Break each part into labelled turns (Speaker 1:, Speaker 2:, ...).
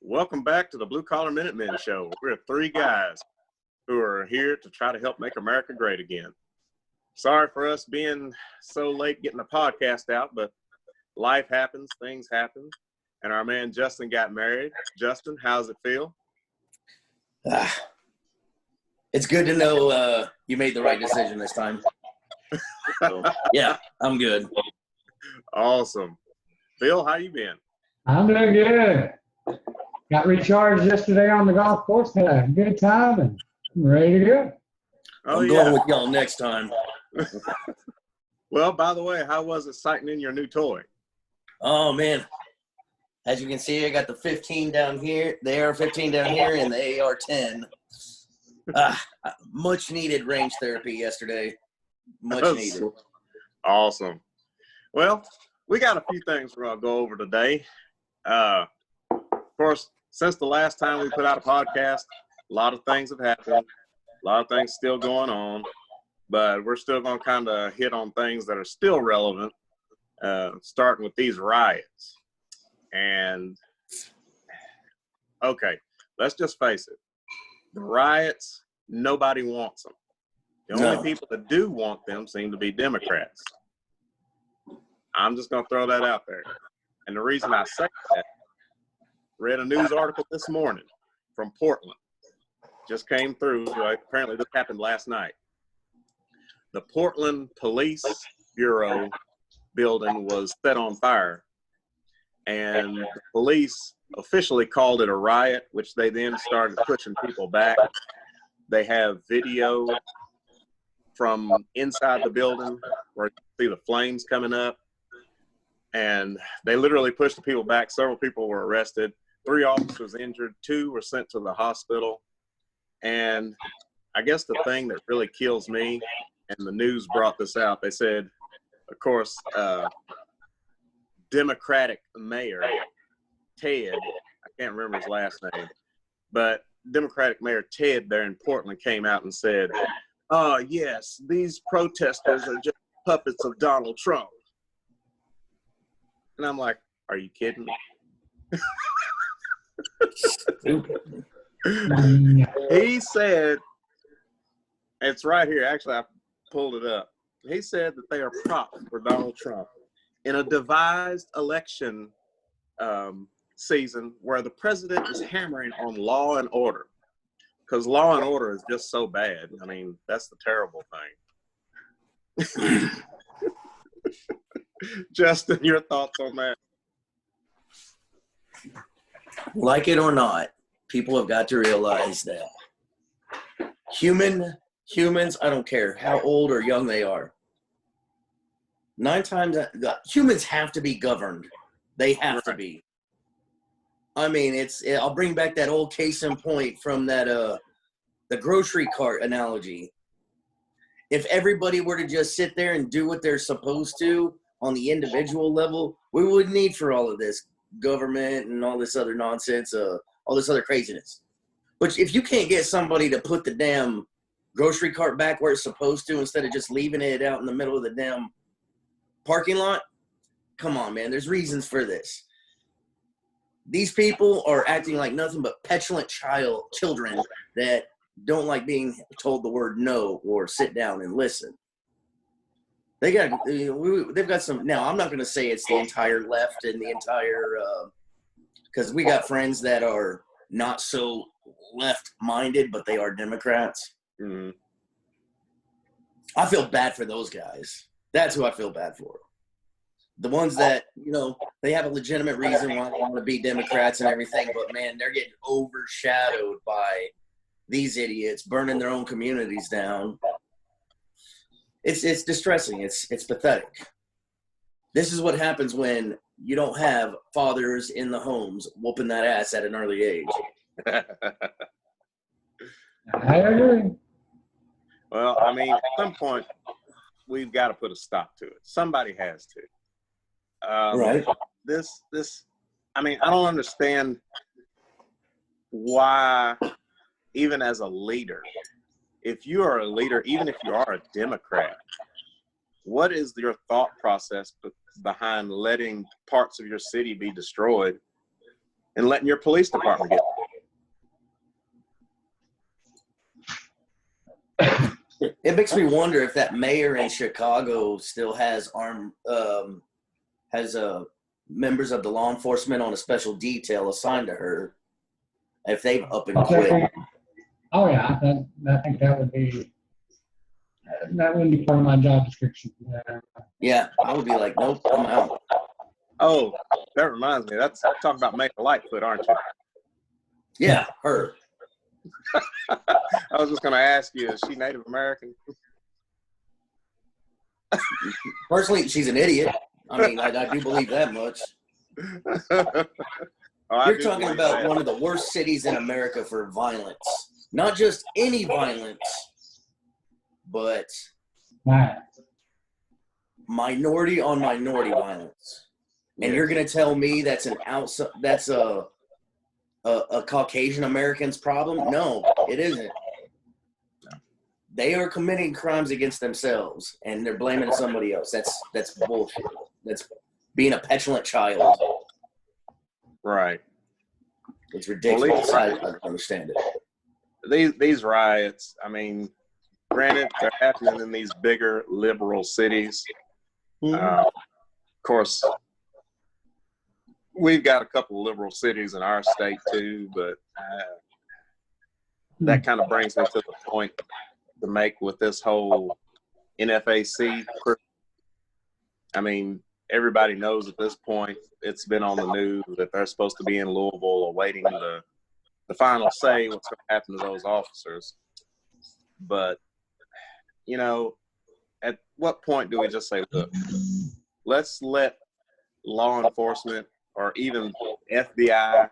Speaker 1: Welcome back to the Blue Collar Minutemen Show. We're three guys who are here to try to help make America great again. Sorry for us being so late getting the podcast out, but life happens, things happen, and our man Justin got married. Justin, how's it feel?
Speaker 2: It's good to know you made the right decision this time. So, yeah, I'm good.
Speaker 1: Awesome. Phil, how you been?
Speaker 3: I'm doing good. Got recharged yesterday on the golf course. Had a good time and I'm ready to go.
Speaker 2: I'm going with y'all next time.
Speaker 1: Well, by the way, how was it sighting in your new toy?
Speaker 2: Oh, man. As you can see, I got the 15 down here, the AR-15 down here, and the AR-10. Much needed range therapy yesterday. Much needed.
Speaker 1: Awesome. Well, we got a few things we're going to go over today. Of course, since the last time we put out a podcast, a lot of things have happened. A lot of things still going on. But we're still going to kind of hit on things that are still relevant, starting with these riots. And, okay, let's just face it. The riots, nobody wants them. The only people that do want them seem to be Democrats. I'm just going to throw that out there. And the reason I say that, read a news article this morning from Portland. Just came through. Apparently this happened last night. The Portland Police Bureau building was set on fire. And the police officially called it a riot, which they then started pushing people back. They have video from inside the building where you see the flames coming up. And they literally pushed the people back. Several people were arrested. 3 officers injured. 2 were sent to the hospital. And I guess the thing that really kills me, and the news brought this out, they said, of course, Democratic Mayor Ted, I can't remember his last name, but Democratic Mayor Ted there in Portland came out and said, "Oh, yes, these protesters are just puppets of Donald Trump." And I'm like, are you kidding me?
Speaker 2: Stupid.
Speaker 1: He said, it's right here. Actually, I pulled it up. He said that they are props for Donald Trump in a devised election season where the president is hammering on law and order. Because law and order is just so bad. I mean, that's the terrible thing. Justin, your thoughts on that?
Speaker 2: Like it or not, people have got to realize that humans, I don't care how old or young they are, 9 times humans have to be governed. They have to be. I mean, I'll bring back that old case in point from that the grocery cart analogy. If everybody were to just sit there and do what they're supposed to on the individual level, we wouldn't need for all of this government and all this other nonsense, all this other craziness. But if you can't get somebody to put the damn grocery cart back where it's supposed to instead of just leaving it out in the middle of the damn parking lot, come on, man. There's reasons for this. These people are acting like nothing but petulant children that don't like being told the word no or sit down and listen. They've got some. Now, I'm not going to say it's the entire left and the entire, because we got friends that are not so left-minded, but they are Democrats.
Speaker 1: Mm-hmm.
Speaker 2: I feel bad for those guys. That's who I feel bad for. The ones that, they have a legitimate reason why they want to be Democrats and everything, but, man, they're getting overshadowed by these idiots burning their own communities down. It's distressing. It's pathetic. This is what happens when you don't have fathers in the homes whooping that ass at an early age.
Speaker 3: I agree.
Speaker 1: Well, I mean, at some point, we've got to put a stop to it. Somebody has to.
Speaker 2: Right.
Speaker 1: I mean, I don't understand why, even as a leader, if you are a leader, even if you are a Democrat, what is your thought process behind letting parts of your city be destroyed and letting your police department get
Speaker 2: it. It makes me wonder if that mayor in Chicago still has members of the law enforcement on a special detail assigned to her. If they've up and quit.
Speaker 3: Oh yeah, I think that wouldn't be part of my job description.
Speaker 2: Yeah, I would be like, nope, I'm out.
Speaker 1: Oh, that reminds me. That's talking about Mayor Lightfoot, aren't you?
Speaker 2: Yeah, her.
Speaker 1: I was just going to ask you, is she Native American?
Speaker 2: Personally, she's an idiot. I mean, I do believe that much. You're talking about one of the worst cities in America for violence. Not just any violence, but minority on minority violence. And you're going to tell me that's a Caucasian American's problem? No, it isn't. They are committing crimes against themselves, and they're blaming somebody else. That's bullshit. That's being a petulant child.
Speaker 1: Right.
Speaker 2: It's ridiculous. I don't understand
Speaker 1: it. These riots, I mean, granted, they're happening in these bigger liberal cities. Of course, we've got a couple of liberal cities in our state too, but that kind of brings me to the point to make with this whole NFAC. I mean, everybody knows at this point, it's been on the news that they're supposed to be in Louisville awaiting the final say what's going to happen to those officers. But, you know, at what point do we just say, look, let's let law enforcement or even FBI,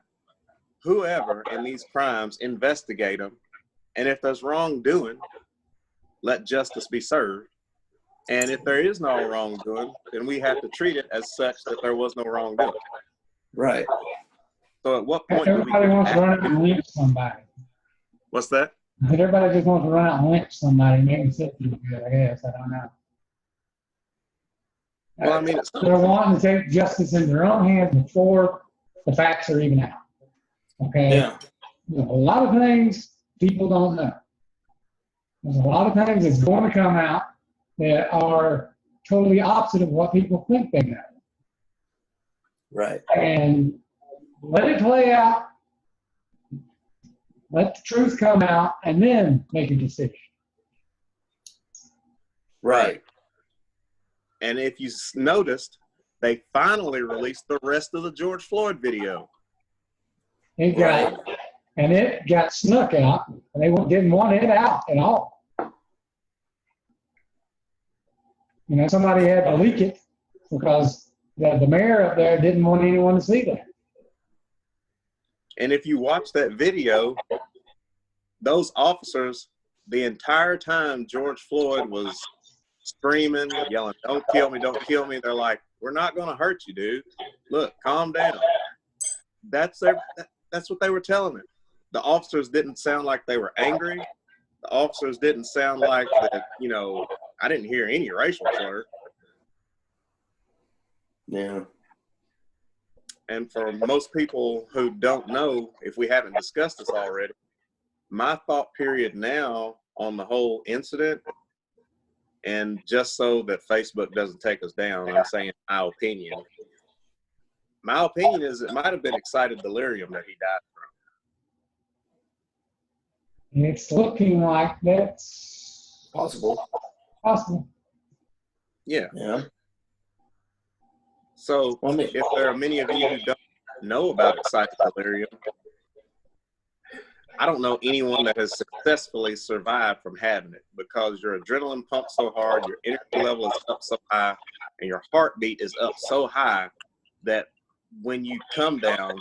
Speaker 1: whoever in these crimes, investigate them. And if there's wrongdoing, let justice be served. And if there is no wrongdoing, then we have to treat it as such that there was no wrongdoing.
Speaker 2: Right.
Speaker 1: So at what point
Speaker 3: everybody wants to run out and lynch somebody.
Speaker 1: What's that?
Speaker 3: Everybody just wants to run out and lynch somebody and make them sit through good, I guess. I don't know.
Speaker 1: Well, I mean,
Speaker 3: they're wanting to take justice in their own hands before the facts are even out. Okay?
Speaker 2: Yeah.
Speaker 3: There's a lot of things people don't know. There's a lot of things that's going to come out that are totally opposite of what people think they know.
Speaker 2: Right.
Speaker 3: And let it play out. Let the truth come out, and then make a decision.
Speaker 2: Right.
Speaker 1: And if you noticed, they finally released the rest of the George Floyd video.
Speaker 3: It got snuck out, and they didn't want it out at all. You know, somebody had to leak it because the mayor up there didn't want anyone to see that.
Speaker 1: And if you watch that video, those officers, the entire time George Floyd was screaming, yelling, don't kill me, don't kill me. They're like, we're not going to hurt you, dude. Look, calm down. That's what they were telling him. The officers didn't sound like they were angry. The officers didn't sound like that, you know, I didn't hear any racial slur.
Speaker 2: Yeah.
Speaker 1: And for most people who don't know, if we haven't discussed this already, my thought period now on the whole incident, and just so that Facebook doesn't take us down, I'm saying my opinion. My opinion is it might have been excited delirium that he died from.
Speaker 3: It's looking like that's
Speaker 2: possible.
Speaker 1: Yeah.
Speaker 2: Yeah.
Speaker 1: So if there are many of you who don't know about excited delirium, I don't know anyone that has successfully survived from having it, because your adrenaline pumps so hard, your energy level is up so high, and your heartbeat is up so high that when you come down,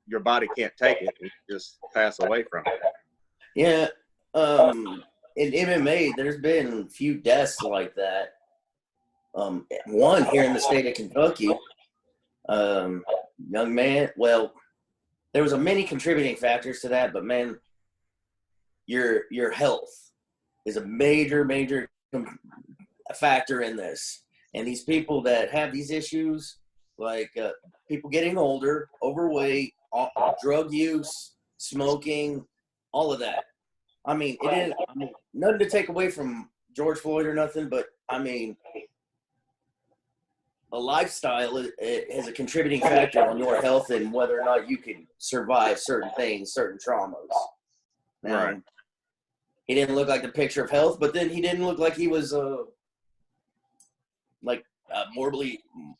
Speaker 1: your body can't take it and you just pass away from it.
Speaker 2: Yeah. In MMA, there's been a few deaths like that. One here in the state of Kentucky, young man, well, there was a many contributing factors to that, but man, your health is a major factor in this. And these people that have these issues, like people getting older, overweight, drug use, smoking, all of that. I mean, it is nothing to take away from George Floyd or nothing, but I mean, a lifestyle is a contributing factor on your health and whether or not you can survive certain things, certain traumas. Now,
Speaker 1: Right.
Speaker 2: he didn't look like the picture of health, but then he didn't look like he was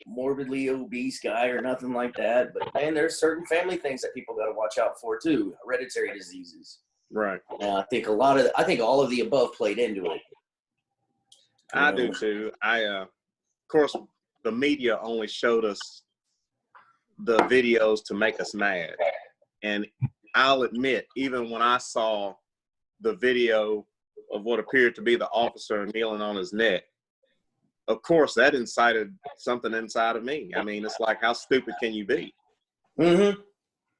Speaker 2: morbidly obese guy or nothing like that. But man, there's certain family things that people got to watch out for too, hereditary diseases.
Speaker 1: Right.
Speaker 2: I think all of the above played into it.
Speaker 1: I do too. Of course, the media only showed us the videos to make us mad. And I'll admit, even when I saw the video of what appeared to be the officer kneeling on his neck, of course, that incited something inside of me. I mean, it's like, how stupid can you be?
Speaker 2: Mm-hmm.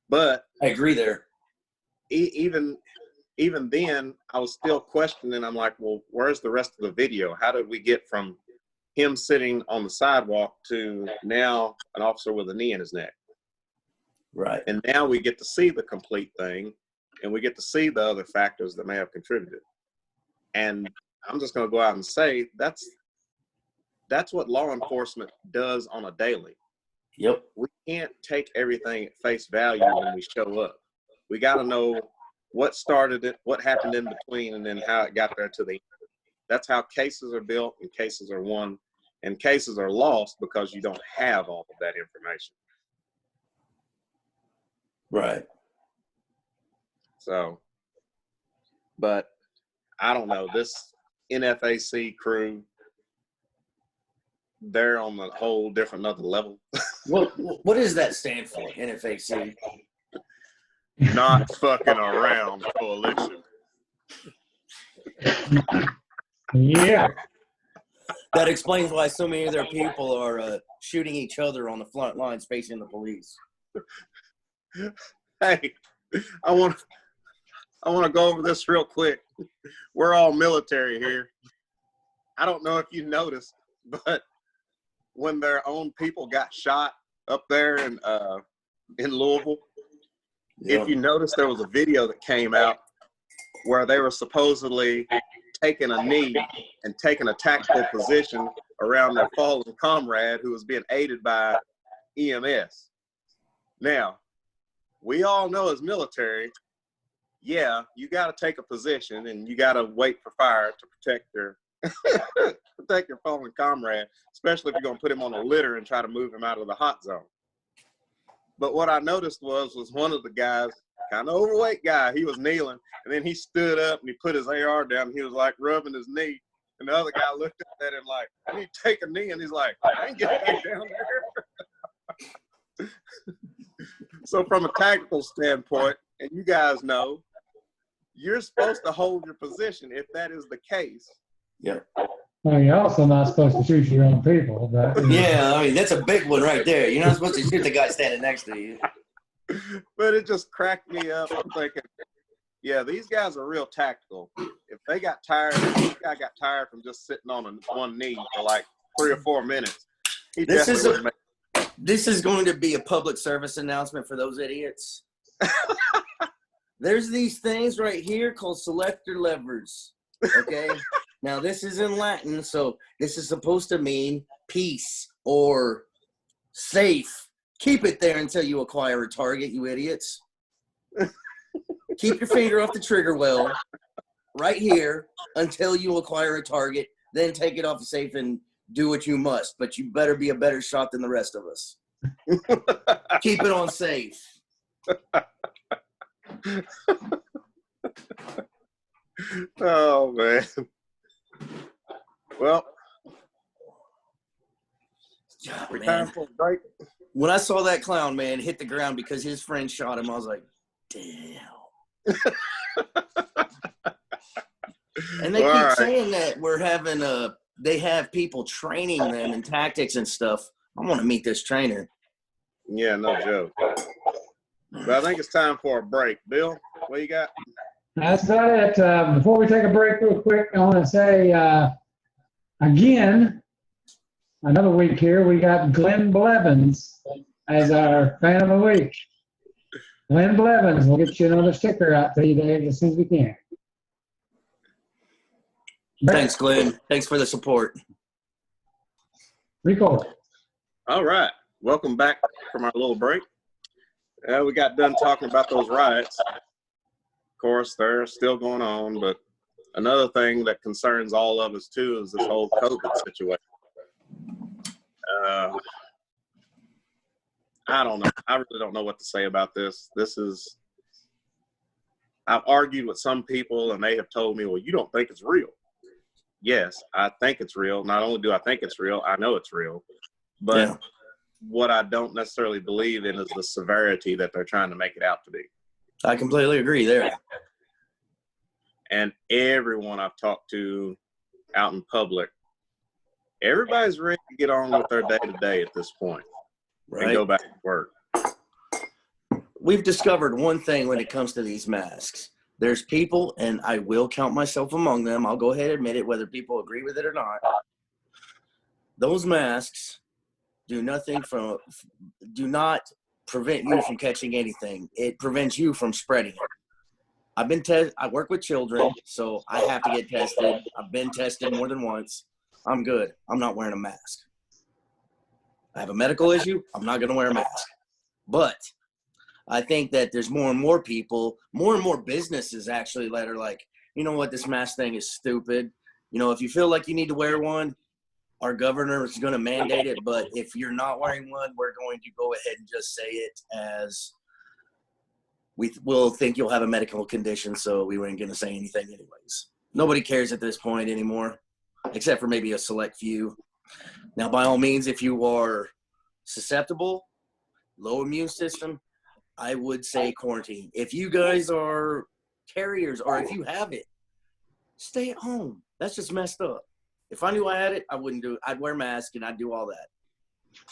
Speaker 1: But
Speaker 2: I agree there.
Speaker 1: Even then, I was still questioning. I'm like, well, where's the rest of the video? How did we get from him sitting on the sidewalk to now an officer with a knee in his neck?
Speaker 2: Right.
Speaker 1: And now we get to see the complete thing, and we get to see the other factors that may have contributed. And I'm just going to go out and say that's what law enforcement does on a daily.
Speaker 2: Yep.
Speaker 1: We can't take everything at face value when we show up. We got to know what started it, what happened in between, and then how it got there to the end. That's how cases are built and cases are won, and cases are lost because you don't have all of that information.
Speaker 2: Right.
Speaker 1: So, but I don't know, this NFAC crew, they're on a whole different other level.
Speaker 2: What does that stand for, NFAC?
Speaker 1: Not fucking around coalition.
Speaker 3: Yeah.
Speaker 2: That explains why so many of their people are shooting each other on the front lines facing the police.
Speaker 1: Hey, I want to go over this real quick. We're all military here. I don't know if you noticed, but when their own people got shot up there in Louisville,
Speaker 2: Yep.
Speaker 1: if you notice, there was a video that came out where they were supposedly taking a knee and taking a tactical position around their fallen comrade who was being aided by EMS. Now, we all know as military, yeah, you got to take a position and you got to wait for fire to protect your fallen comrade, especially if you're going to put him on a litter and try to move him out of the hot zone. But what I noticed was one of the guys, kind of overweight guy, he was kneeling, and then he stood up and he put his AR down, and he was like rubbing his knee, and the other guy looked at him like, I need to take a knee, and he's like, I ain't getting back down there. So from a tactical standpoint, and you guys know, you're supposed to hold your position if that is the case.
Speaker 2: Yeah.
Speaker 3: Well, you're also not supposed to shoot your own people. But,
Speaker 2: Yeah, I mean, that's a big one right there. You're not supposed to shoot the guy standing next to you.
Speaker 1: But it just cracked me up. I'm thinking, yeah, these guys are real tactical. If they got tired, if this guy got tired from just sitting on one knee for like 3 or 4 minutes, he definitely would make.
Speaker 2: This is going to be a public service announcement for those idiots. There's these things right here called selector levers. Okay? Now, this is in Latin, so this is supposed to mean peace or safe. Keep it there until you acquire a target, you idiots. Keep your finger off the trigger well right here until you acquire a target. Then take it off the safe and do what you must. But you better be a better shot than the rest of us. Keep it on safe.
Speaker 1: Oh, man. Well,
Speaker 2: God,
Speaker 1: we
Speaker 2: man.
Speaker 1: time for a break.
Speaker 2: When I saw that clown, man, hit the ground because his friend shot him, I was like, damn. And they keep saying that we're having they have people training them in tactics and stuff. I want to meet this trainer.
Speaker 1: Yeah, no joke. But I think it's time for a break. Bill, what you got?
Speaker 3: That's about it. Before we take a break real quick, I want to say, again, another week here, we got Glenn Blevins as our fan of the week. Lynn Blevins, we'll get you another sticker out to you, Dave, as soon as we can.
Speaker 2: Thanks, Glenn. Thanks for the support.
Speaker 3: Record.
Speaker 1: All right. Welcome back from our little break. We got done talking about those riots. Of course, they're still going on, but another thing that concerns all of us, too, is this whole COVID situation. I don't know. I really don't know what to say about this. I've argued with some people, and they have told me, well, you don't think it's real. Yes, I think it's real. Not only do I think it's real, I know it's real. But what I don't necessarily believe in is the severity that they're trying to make it out to be.
Speaker 2: I completely agree there.
Speaker 1: And everyone I've talked to out in public, everybody's ready to get on with their day-to-day at this point. And go back to work.
Speaker 2: We've discovered one thing when it comes to these masks. There's people, and I will count myself among them. I'll go ahead and admit it, whether people agree with it or not. Those masks do not prevent you from catching anything. It prevents you from spreading it. I work with children, so I have to get tested. I've been tested more than once. I'm good. I'm not wearing a mask. I have a medical issue. I'm not going to wear a mask. But I think that there's more and more people, more and more businesses actually that are like, you know what, this mask thing is stupid. You know, if you feel like you need to wear one, our governor is going to mandate it. But if you're not wearing one, we're going to go ahead and just say it as we'll think you'll have a medical condition. So we weren't going to say anything anyways. Nobody cares at this point anymore, except for maybe a select few. Now, by all means, if you are susceptible, low immune system, I would say quarantine. If you guys are carriers or if you have it, stay at home. That's just messed up. If I knew I had it, I wouldn't do it. I'd wear a mask and I'd do all that.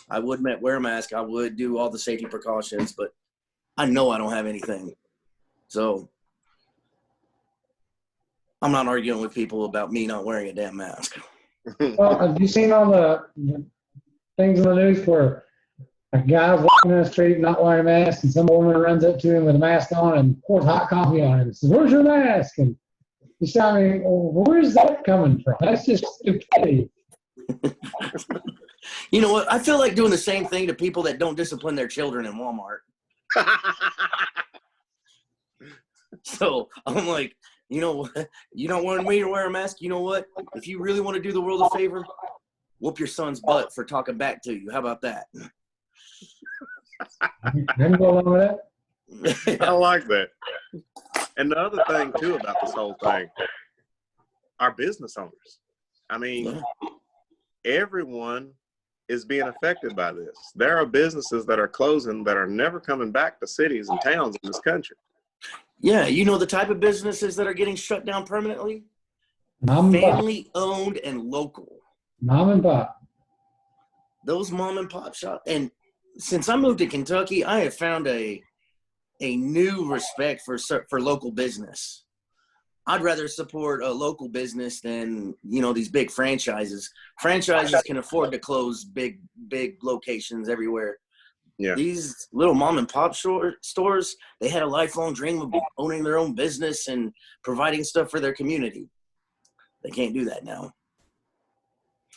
Speaker 2: I would wear a mask. I would do all the safety precautions, but I know I don't have anything. So I'm not arguing with people about me not wearing a damn mask.
Speaker 3: Well, have you seen all the things in the news where a guy's walking in the street not wearing a mask and some woman runs up to him with a mask on and pours hot coffee on him and says, "Where's your mask?" And he's telling me, well, where's that coming from? That's just stupidity.
Speaker 2: You know what? I feel like doing the same thing to people that don't discipline their children in Walmart. So I'm like, you know what? You don't want me to wear a mask? You know what? If you really want to do the world a favor, whoop your son's butt for talking back to you. How about that?
Speaker 3: Go along with that.
Speaker 1: I like that. And the other thing, too, about this whole thing, our business owners. I mean, everyone is being affected by this. There are businesses that are closing that are never coming back to cities and towns in this country.
Speaker 2: Yeah, you know the type of businesses that are getting shut down permanently? Family-owned and local.
Speaker 3: Mom and pop.
Speaker 2: Those mom and pop shops. And since I moved to Kentucky, I have found a new respect for local business. I'd rather support a local business than, you know, these big franchises. Franchises can afford to close big locations everywhere.
Speaker 1: Yeah.
Speaker 2: These little mom and pop stores, they had a lifelong dream of owning their own business and providing stuff for their community. They can't do that now.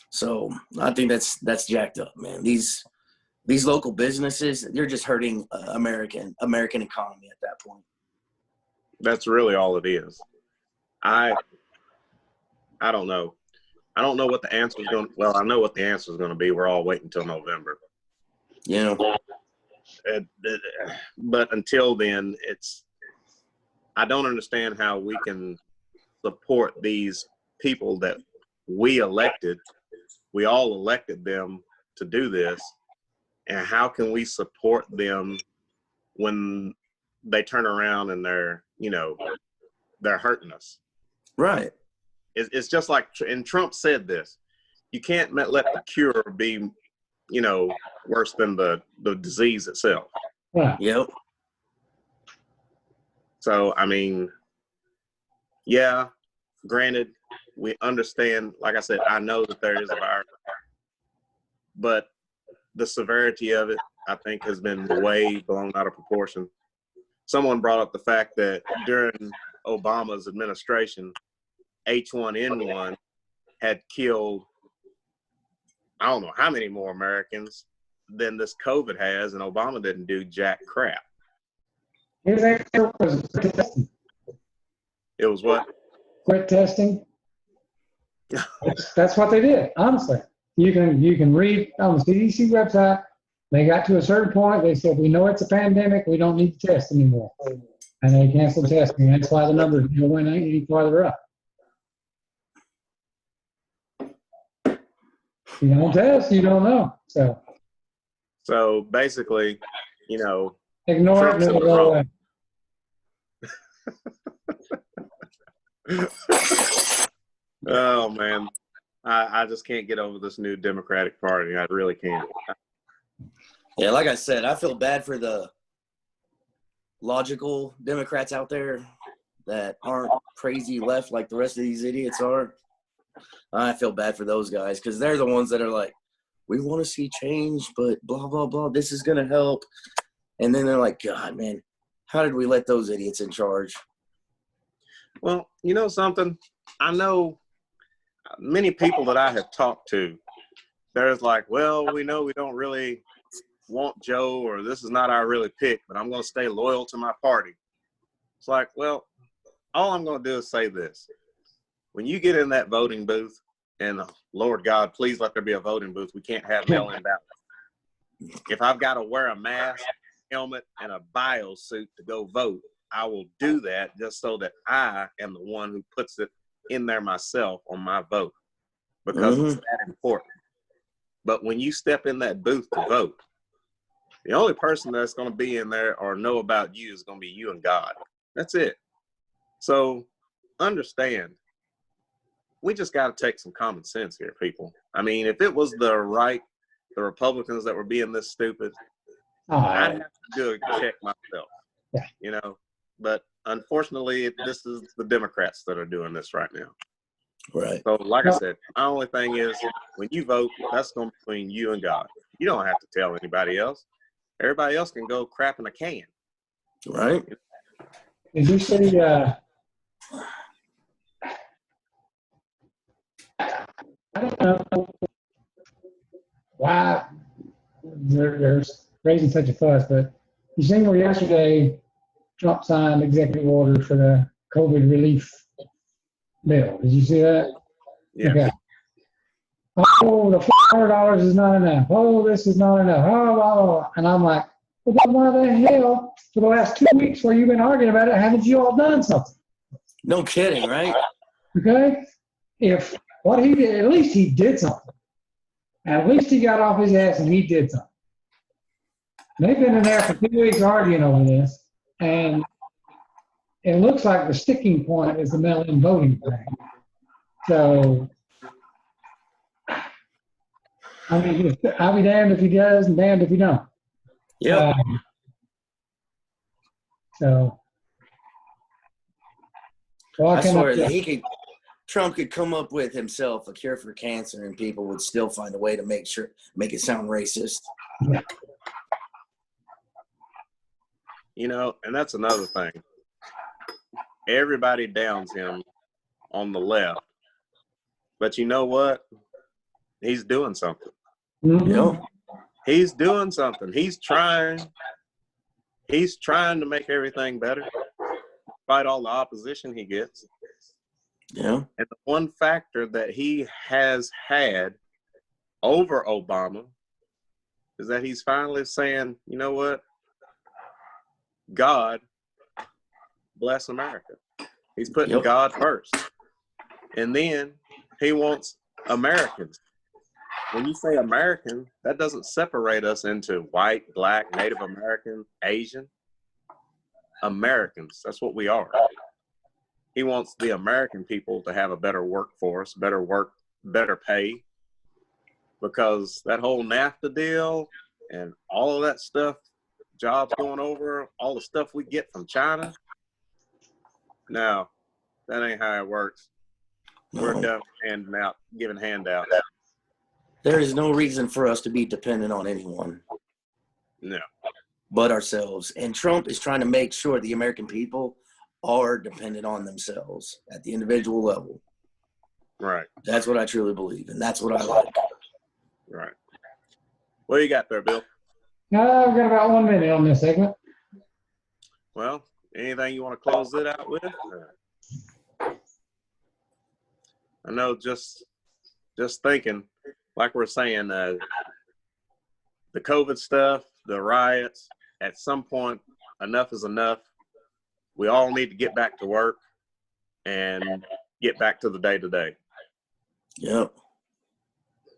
Speaker 2: So I think that's jacked up, man. These local businesses, they're just hurting American economy at that point.
Speaker 1: That's really all it is. I don't know. I don't know what the answer is going to, well, I know what the answer is going to be. We're all waiting until November.
Speaker 2: Yeah.
Speaker 1: But until then, I don't understand how we can support these people that we elected. We all elected them to do this. And how can we support them when they turn around and they're hurting us?
Speaker 2: Right.
Speaker 1: It's just like, and Trump said this, you can't let the cure be, worse than the disease itself.
Speaker 3: Yeah.
Speaker 2: Yep.
Speaker 1: So, I mean, yeah, granted, we understand, like I said, I know that there is a virus, but the severity of it, I think, has been way blown out of proportion. someone brought up the fact that during Obama's administration, H1N1 had killed, I don't know how many more Americans than this COVID has, and Obama didn't do jack crap.
Speaker 3: His answer was quit testing.
Speaker 1: It was what?
Speaker 3: Quit testing. That's what they did, honestly. You can read on the CDC website. They got to a certain point. They said, we know it's a pandemic. We don't need to test anymore. And they canceled testing. That's why the numbers went any farther up. If you don't test, you don't know.
Speaker 1: So basically, you know,
Speaker 3: ignore it and it'll go away.
Speaker 1: Oh man, I just can't get over this new Democratic Party. I really can't.
Speaker 2: Yeah, like I said, I feel bad for the logical Democrats out there that aren't crazy left like the rest of these idiots are. I feel bad for those guys because they're the ones that are like, we want to see change, but blah, blah, blah, this is going to help. And then they're like, God, man, how did we let those idiots in charge?
Speaker 1: Well, you know something? I know many people that I have talked to, there's like, well, we know we don't really want Joe, or this is not our really pick, but I'm going to stay loyal to my party. It's like, well, all I'm going to do is say this. When you get in that voting booth, and Lord God, please let there be a voting booth. We can't have mail-in ballots. If I've got to wear a mask, helmet, and a bio suit to go vote, I will do that just so that I am the one who puts it in there myself on my vote, because it's that important. But when you step in that booth to vote, the only person that's going to be in there or know about you is going to be you and God. That's it. So understand, we just got to take some common sense here, people. I mean, if it was the right, the Republicans that were being this stupid, I'd have to do a check myself, you know. But unfortunately, this is the Democrats that are doing this right now.
Speaker 2: Right.
Speaker 1: So like I said, my only thing is when you vote, that's going to be between you and God. You don't have to tell anybody else. Everybody else can go crap in a can.
Speaker 2: Right.
Speaker 3: Did you see, I don't know why they're raising such a fuss, but you seen where yesterday Trump signed executive order for the COVID relief bill. Did you see that?
Speaker 1: Yeah.
Speaker 3: Okay. Oh, the $400 is not enough. Oh, this is not enough. Oh, blah, blah, blah. And I'm like, well, then why the hell, for the last 2 weeks where you've been arguing about it, haven't you all done something?
Speaker 2: No kidding, right?
Speaker 3: Okay? If what he did, at least he did something. At least he got off his ass and he did something. They've been in there for 2 weeks arguing over this, and it looks like the sticking point is the mail-in voting thing. So, I mean, I'll be damned if he does and damned if he don't.
Speaker 2: Yep.
Speaker 3: So,
Speaker 2: I swear that Trump could come up with himself a cure for cancer and people would still find a way to make it sound racist.
Speaker 3: Yeah.
Speaker 1: You know, and that's another thing. Everybody downs him on the left. But you know what? He's doing something.
Speaker 3: Mm-hmm.
Speaker 2: Yep.
Speaker 1: He's doing something. He's trying to make everything better, despite all the opposition he gets.
Speaker 2: Yeah.
Speaker 1: And the one factor that he has had over Obama is that he's finally saying, you know what? God bless America. He's putting God first. And then he wants Americans. When you say American, that doesn't separate us into white, black, Native American, Asian. Americans, that's what we are. He wants the American people to have a better workforce, better pay, because that whole NAFTA deal and all of that stuff, jobs going over, all the stuff we get from China, no, that ain't how it works.
Speaker 2: No.
Speaker 1: We're done giving handouts.
Speaker 2: There is no reason for us to be dependent on anyone.
Speaker 1: No.
Speaker 2: but ourselves. And Trump is trying to make sure the American people are dependent on themselves at the individual level.
Speaker 1: Right.
Speaker 2: That's what I truly believe, and that's what I like.
Speaker 1: Right. What you got there, Bill?
Speaker 3: I've got about 1 minute on this segment.
Speaker 1: Well, anything you want to close it out with? I know just thinking, like we're saying, the COVID stuff, the riots, at some point, enough is enough. We all need to get back to work and get back to the day-to-day.
Speaker 2: Yep.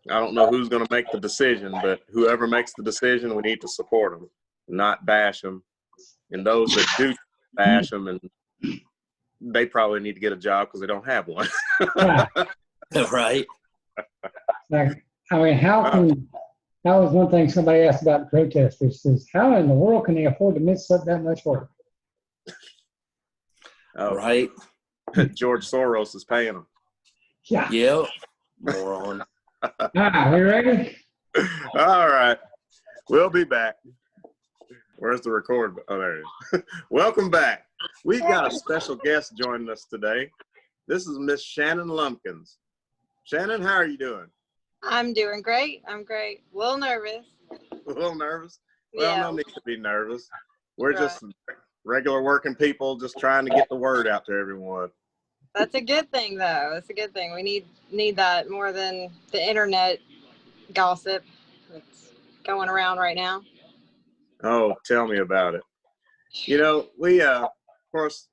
Speaker 1: I don't know who's going to make the decision, but whoever makes the decision, we need to support them, not bash them. And those that do bash them, and they probably need to get a job because they don't have one.
Speaker 2: Right.
Speaker 3: Like, I mean, that was one thing somebody asked about the protesters is how in the world can they afford to miss up that much work?
Speaker 1: Oh,
Speaker 2: right.
Speaker 1: George Soros is paying them.
Speaker 3: Yeah.
Speaker 2: Yep. Moron.
Speaker 3: All right, we ready?
Speaker 1: All right. We'll be back. Where's the record? Oh, there it is. Welcome back. We've got a special guest joining us today. This is Miss Shannon Lumpkins. Shannon, how are you doing?
Speaker 4: I'm doing great. I'm great. A little nervous.
Speaker 1: A little nervous? Well,
Speaker 4: Yeah.
Speaker 1: no need to be nervous. We're
Speaker 4: Right.
Speaker 1: just regular working people just trying to get the word out to everyone.
Speaker 4: That's a good thing, though. It's a good thing. We need that more than the internet gossip that's going around right now.
Speaker 1: Oh, tell me about it. You know, we, of course,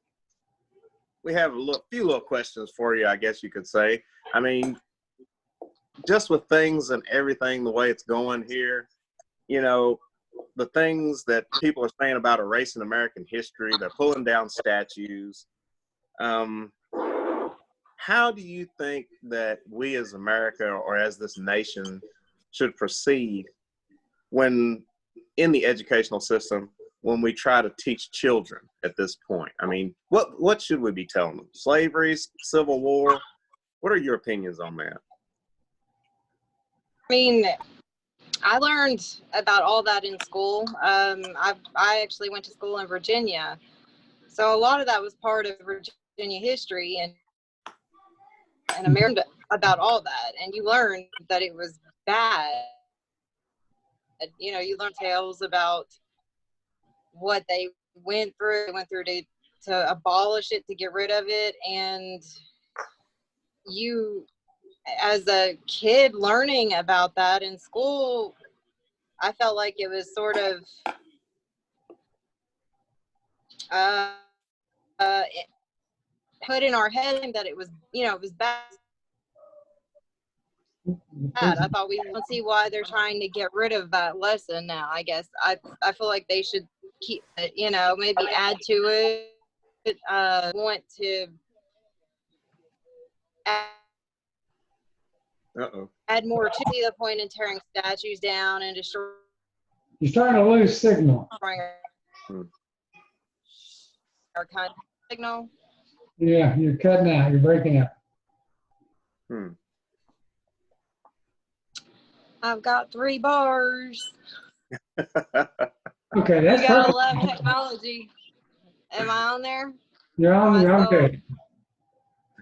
Speaker 1: we have a few little questions for you, I guess you could say. I mean, just with things and everything, the way it's going here, you know, the things that people are saying about erasing American history, they're pulling down statues. How do you think that we as America or as this nation should proceed when in the educational system, when we try to teach children at this point? I mean, what should we be telling them? Slavery, Civil War? What are your opinions on that?
Speaker 4: I mean, I learned about all that in school. I actually went to school in Virginia, so a lot of that was part of Virginia history, and I learned about all that, and you learned that it was bad. You know, you learn tales about what they went through to abolish it, to get rid of it, and you, as a kid learning about that in school, I felt like it was sort of put in our head that it was, it was bad. I thought we don't see why they're trying to get rid of that lesson now. I guess I feel like they should keep it, maybe add to it. Want to add more to the point in tearing statues down and destroying.
Speaker 3: You're starting to lose signal.
Speaker 4: Our kind of signal.
Speaker 3: Yeah, you're cutting out. You're breaking up.
Speaker 4: I've got 3 bars.
Speaker 3: Okay, that's
Speaker 4: You gotta
Speaker 3: perfect.
Speaker 4: love technology. Am I on there?
Speaker 3: You're on. You're on good.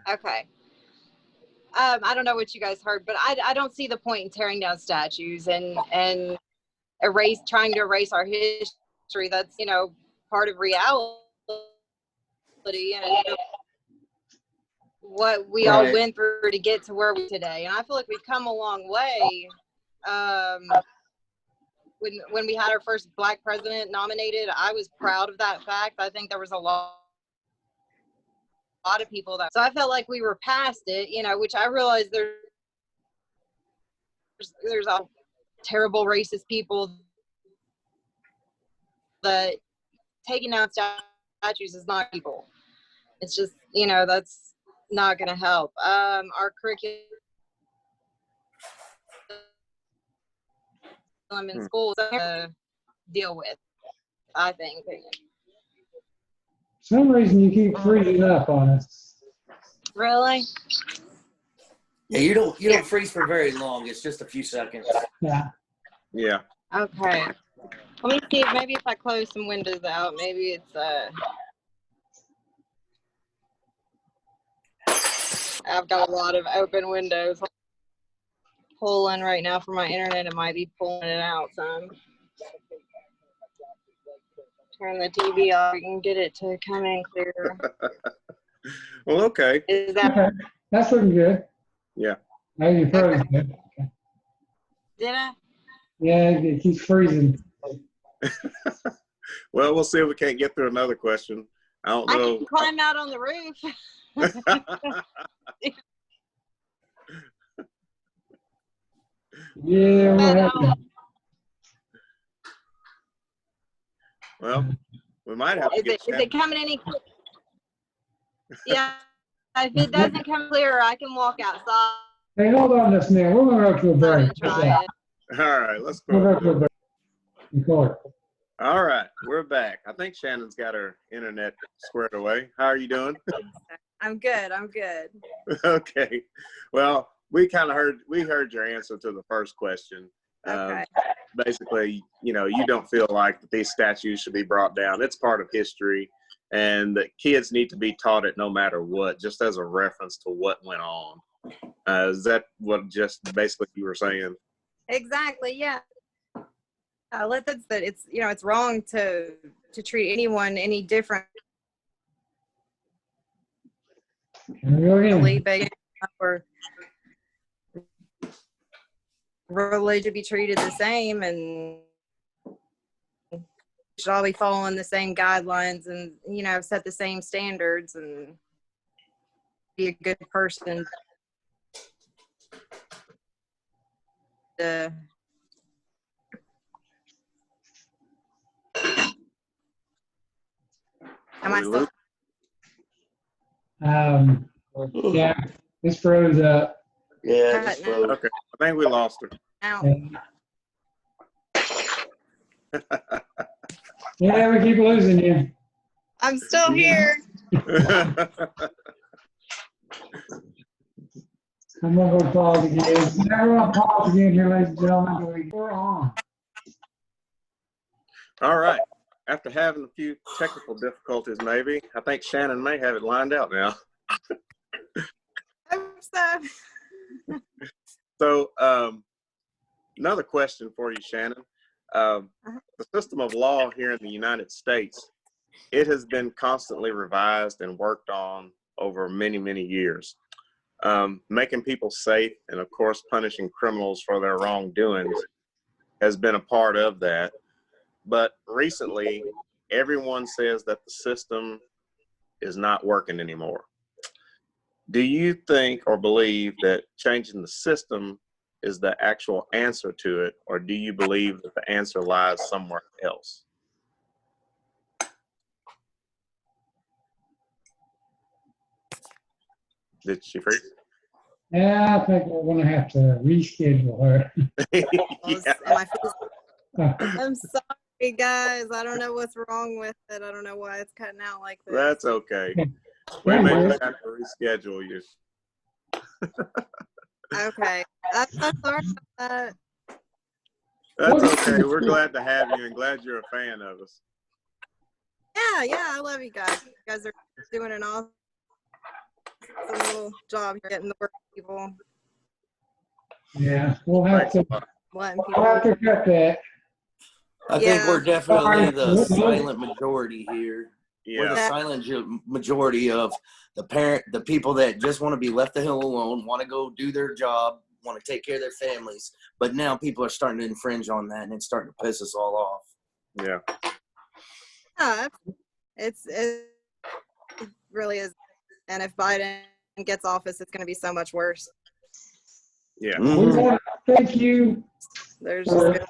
Speaker 4: Okay. I don't know what you guys heard, but I don't see the point in tearing down statues and trying to erase our history. That's, part of reality and what we all went through to get to where we are today. And I feel like we've come a long way. When we had our first Black president nominated, I was proud of that fact. I think there was a lot of people so I felt like we were past it, which I realized there's all terrible racist people that taking down statues is not evil. It's just, that's not going to help. Our curriculum in school to deal with, I think.
Speaker 3: For some reason you keep freezing up on us.
Speaker 4: Really?
Speaker 2: Yeah, you don't freeze for very long. It's just a few seconds.
Speaker 3: Yeah.
Speaker 1: Yeah.
Speaker 4: Okay. Let me see if maybe if I close some windows out, maybe it's I've got a lot of open windows pulling right now for my internet. It might be pulling it out some. Turn the TV off. You can get it to come in clearer.
Speaker 1: Well, okay.
Speaker 4: Is that
Speaker 3: Okay, that's looking good.
Speaker 1: Yeah.
Speaker 3: Now you froze good.
Speaker 4: did I?
Speaker 3: Yeah, it keeps freezing.
Speaker 1: Well, we'll see if we can't get through another question. I don't
Speaker 4: I
Speaker 1: know.
Speaker 4: can climb out on the roof.
Speaker 3: Yeah, we'll have to.
Speaker 1: Well, we might have to
Speaker 4: Is
Speaker 1: get
Speaker 4: it coming any? Yeah. If it doesn't come clear, I can walk outside
Speaker 3: Hey, hold on just a minute. We're gonna go to a break.
Speaker 4: and try it.
Speaker 1: All right, let's
Speaker 3: We'll
Speaker 1: go.
Speaker 3: go to a break. Record.
Speaker 1: All right, we're back. I think Shannon's got her internet squared away. How are you doing?
Speaker 5: I'm good. I'm good.
Speaker 1: Okay. Well, we heard your answer to the first question.
Speaker 5: Okay.
Speaker 1: Basically, you don't feel like that these statues should be brought down. It's part of history, and that kids need to be taught it no matter what, just as a reference to what went on. Is that what just basically you were saying?
Speaker 5: Exactly. Yeah. It's wrong to treat anyone any different.
Speaker 3: Really?
Speaker 5: Based or religion be treated the same, and should all be following the same guidelines, and set the same standards, and be a good person. Am I still?
Speaker 3: Yeah, it's froze up.
Speaker 2: Yeah,
Speaker 5: Cutting
Speaker 2: froze.
Speaker 1: Okay, I think we lost her.
Speaker 5: out?
Speaker 3: Yeah, we keep losing you.
Speaker 5: I'm still here.
Speaker 3: I'm gonna go pause again. Never gonna pause again here, ladies and gentlemen. We're on.
Speaker 1: All right. After having a few technical difficulties, maybe, I think Shannon may have it lined out now.
Speaker 5: Hope so.
Speaker 1: So, another question for you, Shannon. The system of law here in the United States, it has been constantly revised and worked on over many, many years. Making people safe and, of course, punishing criminals for their wrongdoings has been a part of that. But recently, everyone says that the system is not working anymore. Do you think or believe that changing the system is the actual answer to it, or do you believe that the answer lies somewhere else? Did she freeze?
Speaker 3: Yeah, I think we're gonna have to reschedule her.
Speaker 1: Yeah.
Speaker 5: I'm sorry, guys. I don't know what's wrong with it. I don't know why it's cutting out like this.
Speaker 1: That's okay. We may just have to reschedule you.
Speaker 5: Okay. I'm so sorry about that.
Speaker 1: That's okay. We're glad to have you and glad you're a fan of us.
Speaker 5: Yeah, I love you guys. You guys are doing an awesome little job here getting the work people.
Speaker 3: Yeah, we'll have to
Speaker 5: Letting
Speaker 3: we'll
Speaker 5: people.
Speaker 3: have to cut that.
Speaker 2: I think we're definitely the
Speaker 3: Sorry.
Speaker 2: silent majority here. We're the
Speaker 1: Yeah.
Speaker 2: silent majority of the people that just want to be left the hell alone, want to go do their job, want to take care of their families. But now people are starting to infringe on that, and it's starting to piss us all off.
Speaker 1: Yeah.
Speaker 5: Yeah, it really is. And if Biden gets office, it's going to be so much worse.
Speaker 1: Yeah.
Speaker 3: We want to thank you.
Speaker 5: There's
Speaker 3: For,
Speaker 5: just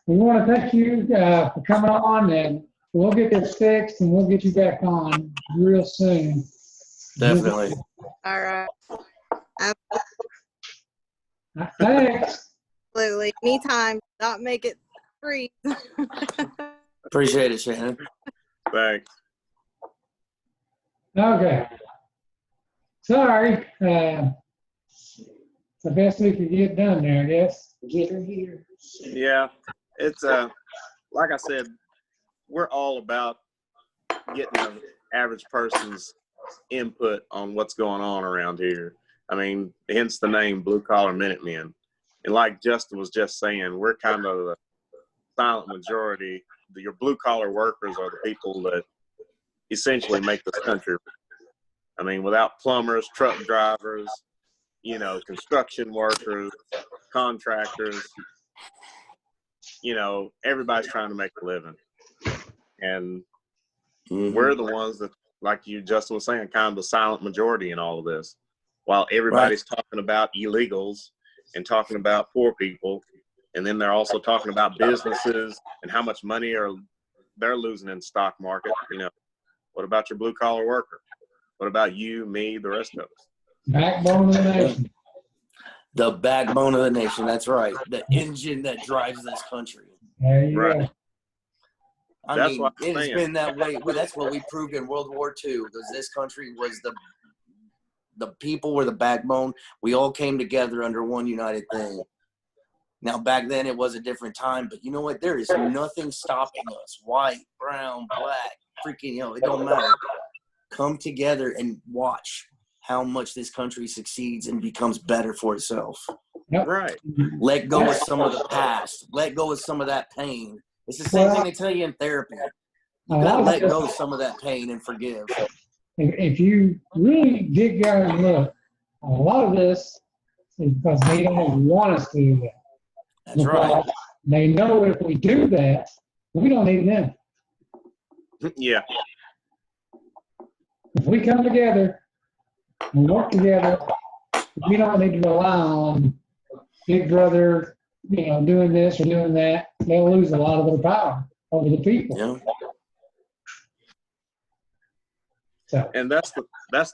Speaker 3: we want to thank you for coming on, and we'll get this fixed, and we'll get you back on real soon.
Speaker 2: Definitely.
Speaker 5: all right.
Speaker 3: Thanks.
Speaker 5: Absolutely. Anytime. Not make it free.
Speaker 2: Appreciate it, Shannon.
Speaker 1: Thanks.
Speaker 3: Okay. Sorry. It's the best we could get done there, I guess. Get her here.
Speaker 1: Yeah. It's like I said, we're all about getting the average person's input on what's going on around here. I mean, hence the name Blue Collar Minutemen. And like Justin was just saying, we're kind of the silent majority. Your blue collar workers are the people that essentially make this country. I mean, without plumbers, truck drivers, you know, construction workers, contractors, you know, everybody's trying to make a living. And we're the ones that, like you, Justin was saying, kind of the silent majority in all of this. While everybody's talking about illegals and talking about poor people, and then they're also talking about businesses and how much money they're losing in the stock market. You know, what about your blue collar worker? What about you, me, the rest of us?
Speaker 3: Backbone of the nation.
Speaker 2: The backbone of the nation. That's right. The engine that drives this country.
Speaker 3: There you
Speaker 1: Right.
Speaker 3: go.
Speaker 2: I mean, it's been that way. Well, that's what we proved in World War II, because this country was the people were the backbone. We all came together under one united thing. Now, back then, it was a different time, but you know what? There is nothing stopping us. White, brown, black, freaking, you know, it don't matter. Come together and watch how much this country succeeds and becomes better for itself.
Speaker 3: Yep.
Speaker 1: Right.
Speaker 2: Let go of some of the past. Let go of some of that pain. It's the same thing they tell you in therapy. You got to let go of some of that pain and forgive.
Speaker 3: If you really dig down and look, a lot of this is because they don't want us to do that.
Speaker 2: That's right.
Speaker 3: They know if we do that, we don't need them.
Speaker 1: Yeah.
Speaker 3: If we come together and work together, we don't need to rely on Big Brother, you know, doing this or doing that. They'll lose a lot of their power over the people.
Speaker 2: Yeah.
Speaker 3: So.
Speaker 1: And that's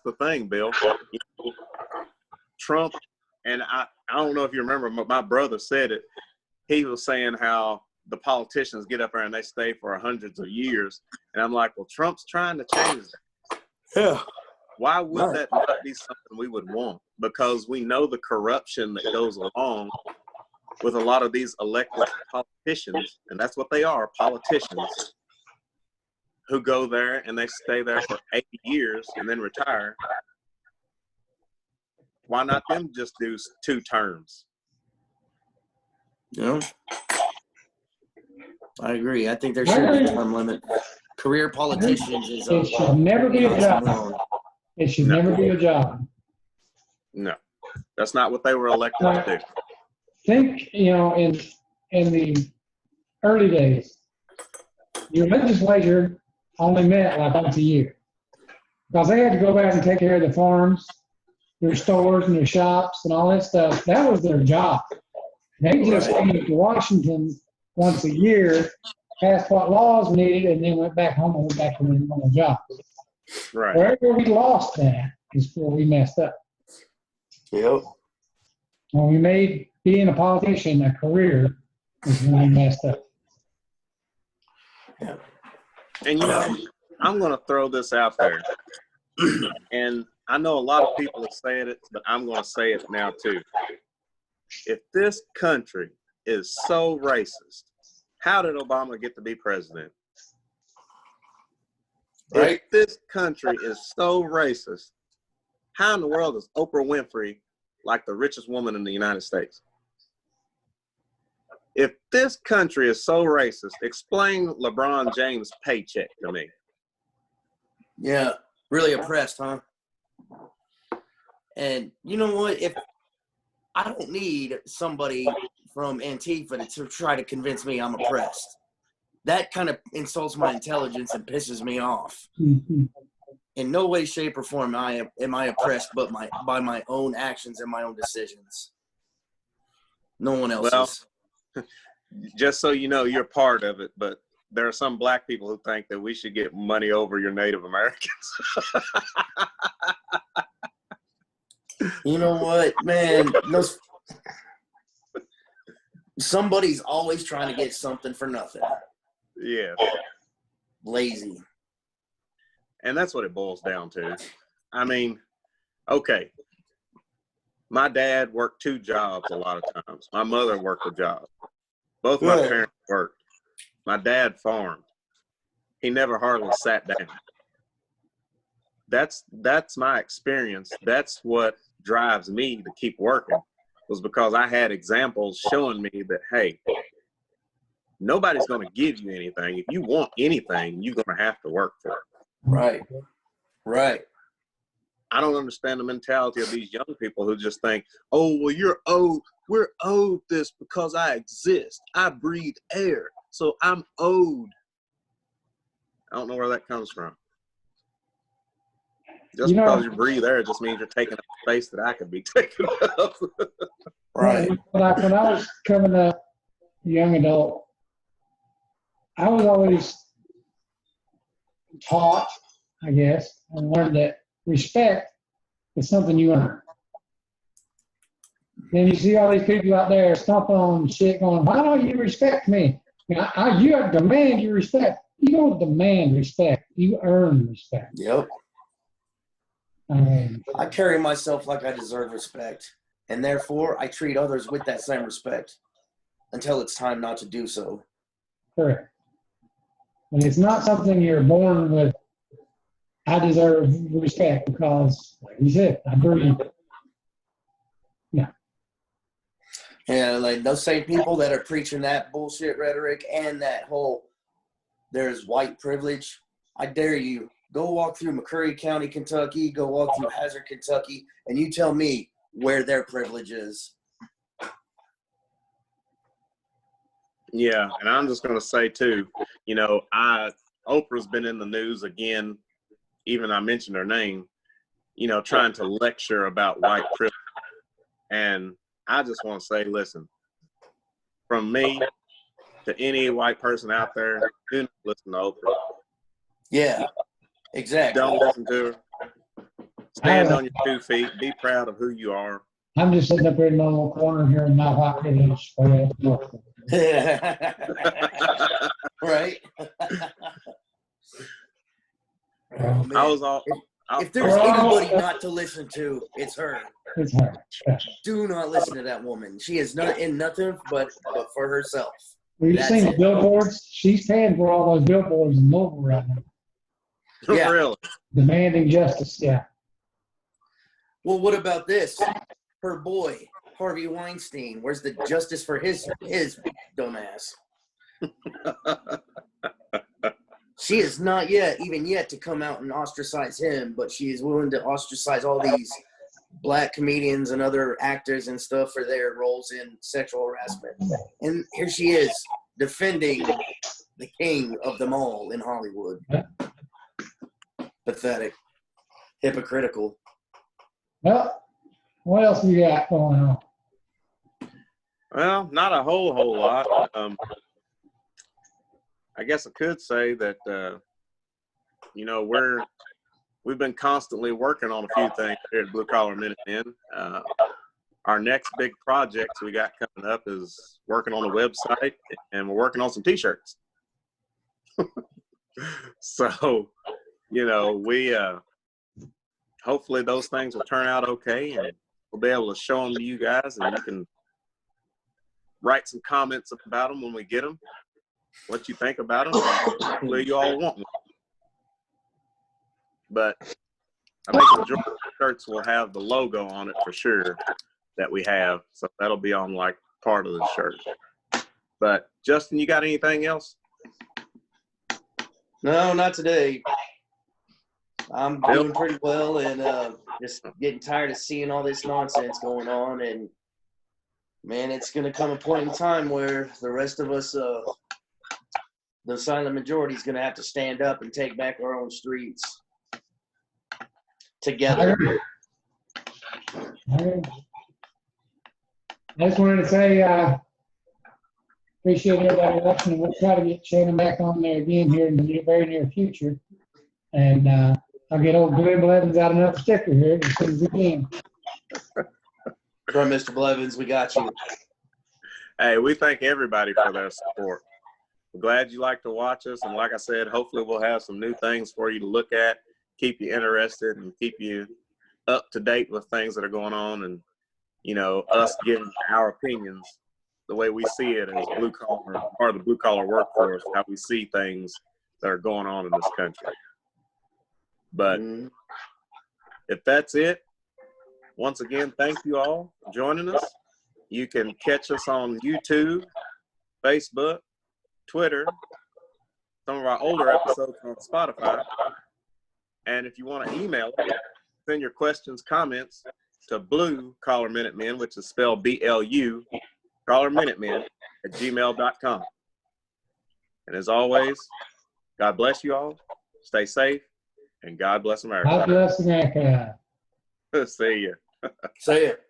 Speaker 1: the thing, Bill. Trump, and I don't know if you remember, my brother said it. He was saying how the politicians get up there and they stay for hundreds of years. And I'm like, well, Trump's trying to change that.
Speaker 2: Yeah.
Speaker 1: Why would that not be something we would want? Because we know the corruption that goes along with a lot of these elected politicians, and that's what they are, politicians, who go there and they stay there for 80 years and then retire. Why not them just do 2 terms?
Speaker 2: Yeah. I agree. I think there should be a term limit. Career politicians is
Speaker 3: It should never be a job. It should never be a job.
Speaker 1: No, that's not what they were elected to do.
Speaker 3: Think, you know, in the early days, your legislature only met like once a year because they had to go back and take care of the farms, their stores and their shops and all that stuff. That was their job. They just came to Washington once a year, passed what laws we needed, and then went back home and went back to their normal jobs.
Speaker 1: Right.
Speaker 3: Wherever we lost that is where we messed up.
Speaker 2: Yep.
Speaker 3: When we made being a politician a career is when we messed up.
Speaker 2: Yeah.
Speaker 1: And, you know, I'm going to throw this out there. And I know a lot of people have said it, but I'm going to say it now too. If this country is so racist, how did Obama get to be president?
Speaker 2: Right.
Speaker 1: If this country is so racist, how in the world is Oprah Winfrey like the richest woman in the United States? If this country is so racist, explain LeBron James' paycheck to me.
Speaker 2: Yeah. Really oppressed, huh? And you know what? If I don't need somebody from Antifa to try to convince me I'm oppressed. That kind of insults my intelligence and pisses me off.
Speaker 3: Mm-hmm.
Speaker 2: In no way, shape, or form am I oppressed but by my own actions and my own decisions. No one else's.
Speaker 1: Well, just so you know, you're part of it, but there are some black people who think that we should get money over your Native Americans.
Speaker 2: You know what, man? Somebody's always trying to get something for nothing.
Speaker 1: Yeah.
Speaker 2: Lazy.
Speaker 1: And that's what it boils down to. I mean, okay. My dad worked 2 jobs a lot of times. My mother worked a job. Both my parents worked. My dad farmed. He never hardly sat down. That's my experience. That's what drives me to keep working, was because I had examples showing me that, hey, nobody's going to give you anything. If you want anything, you're going to have to work for it.
Speaker 2: Right. Right.
Speaker 1: I don't understand the mentality of these young people who just think, oh, well, we're owed this because I exist. I breathe air, so I'm owed. I don't know where that comes from. Just because you breathe air just means you're taking up space that I could be taking up.
Speaker 2: Right.
Speaker 3: When I was coming up, young adult, I was always taught, I guess, and learned that respect is something you earn. Then you see all these people out there stomping on shit going, why don't you respect me? You have to demand your respect. You don't demand respect. You earn respect.
Speaker 2: Yep. I carry myself like I deserve respect, and therefore I treat others with that same respect until it's time not to do so.
Speaker 3: Correct. And it's not something you're born with. I deserve respect because, like you said, I breathe. Yeah.
Speaker 2: Yeah, like those same people that are preaching that bullshit rhetoric and that whole there's white privilege. I dare you, go walk through McCurry County, Kentucky, go walk through Hazard, Kentucky, and you tell me where their privilege is.
Speaker 1: Yeah, and I'm just going to say, too, you know, Oprah's been in the news again, even I mentioned her name, you know, trying to lecture about white privilege. And I just want to say, listen, from me to any white person out there, do not listen to Oprah.
Speaker 2: Yeah, exactly.
Speaker 1: Don't listen to her. Stand on your 2 feet. Be proud of who you are.
Speaker 3: I'm just sitting up here in my little corner here in my white privilege.
Speaker 2: Right. Oh, man.
Speaker 1: I was all.
Speaker 2: If there's anybody not to listen to, it's her.
Speaker 3: It's her. Yeah.
Speaker 2: Do not listen to that woman. She is not in nothing but for herself.
Speaker 3: Well, you've seen the billboards. She's paying for all those billboards in Louisville right now.
Speaker 2: Yeah.
Speaker 1: Really?
Speaker 3: Demanding justice. Yeah.
Speaker 2: Well, what about this? Her boy, Harvey Weinstein. Where's the justice for his dumbass? She is not even yet to come out and ostracize him, but she is willing to ostracize all these black comedians and other actors and stuff for their roles in sexual harassment. And here she is defending the king of them all in Hollywood. Pathetic. Hypocritical.
Speaker 3: Well, what else we got going on?
Speaker 1: Well, not a whole lot. I guess I could say that, you know, we've been constantly working on a few things here at Blue Collar Minutemen. Our next big project we got coming up is working on a website, and we're working on some T-shirts. So, you know, we hopefully those things will turn out okay, and we'll be able to show them to you guys, and you can write some comments about them when we get them. What you think about them? Hopefully you all want one. But I think the majority of the shirts will have the logo on it for sure that we have. So that'll be on like part of the shirt. But Justin, you got anything else?
Speaker 2: No, not today. I'm doing pretty well and just getting tired of seeing all this nonsense going on. And man, it's going to come a point in time where the rest of us, the silent majority, is going to have to stand up and take back our own streets together.
Speaker 3: I just wanted to say appreciate everybody watching, and we'll try to get Shannon back on there again here in the very near future. And I'll get old Glenn Blevins out another sticker here as soon as we can.
Speaker 2: From Mr. Blevins, we got you.
Speaker 1: Hey, we thank everybody for their support. We're glad you like to watch us, and like I said, hopefully we'll have some new things for you to look at, keep you interested, and keep you up to date with things that are going on, and you know, us giving our opinions the way we see it as blue collar, part of the blue collar workforce, how we see things that are going on in this country. But if that's it, once again, thank you all for joining us. You can catch us on YouTube, Facebook, Twitter, some of our older episodes on Spotify. And if you want to email us, send your questions, comments to Blue Collar Minutemen, which is spelled BLU, Collar Minutemen @gmail.com. And as always, God bless you all. Stay safe, and God bless America.
Speaker 3: God bless America.
Speaker 1: See you.
Speaker 2: Say it.